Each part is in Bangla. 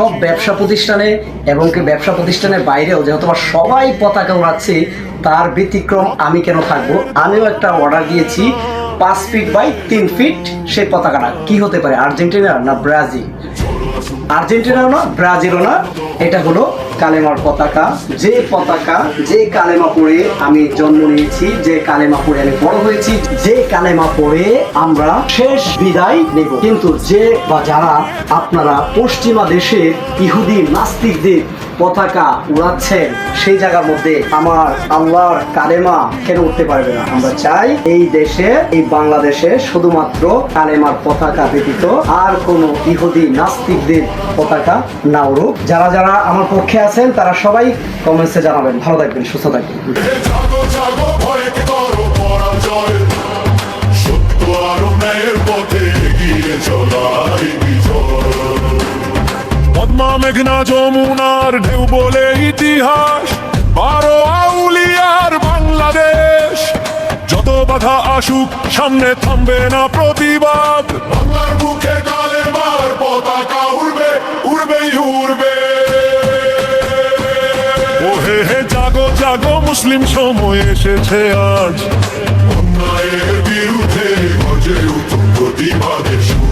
সব ব্যবসা প্রতিষ্ঠানে এবং কি ব্যবসা প্রতিষ্ঠানের বাইরেও যেহেতু সবাই পতাকা উড়াচ্ছে, তার ব্যতিক্রম আমি কেন থাকবো? আমিও একটা অর্ডার দিয়েছি 5 ফিট বাই 3 ফিট। সেই পতাকাটা কি হতে পারে? আর্জেন্টিনা না ব্রাজিল? আর্জেন্টিনাও না, ব্রাজিলও না, এটা হলো কালেমার পতাকা। যে পতাকা, যে কালেমা পড়ে আমি জন্ম নিয়েছি, যে কালেমা পড়ে আমি বড় হয়েছি, যে কালেমা পড়ে আমরা শেষ বিদায় নেব। কিন্তু যে বা যারা আপনারা পশ্চিমা দেশের ইহুদি নাস্তিকদের পতাকা উড়াচ্ছেন, সেই জায়গার মধ্যে আমার আল্লাহর কালেমা কেন উঠতে পারবে না? আমরা চাই এই দেশে, এই বাংলাদেশে শুধুমাত্র কালেমার পতাকা ব্যতীত আর কোনো ইহুদি নাস্তিকদের পতাকা না উড়ুক। যারা যারা আমার পক্ষে আছেন তারা সবাই কমেন্টসে জানাবেন। ভালো থাকবেন, সুস্থ থাকবেন। পদ্মা মেঘনা যমুনার ঢেউ বলে ইতিহাস, 12 আউলিয়ার বাংলাদেশ। যত বাধা আসুক সামনে থামবে না প্রতিবাদ, বাংলার বুকে কালেমার পতাকা উড়বে, উড়বেই উড়বে। ও হে হে জাগো জাগো মুসলিম, সময় এসেছে আজ, অন্যায়ের বিরুদ্ধে গর্জে উঠুক প্রতিবাদের সুর।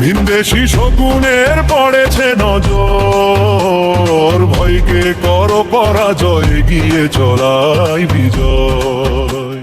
ভিনদেশি শকুনের পড়েছে নজর, ভয়কে করো পরাজয়, এগিয়ে চলাই বিজয়।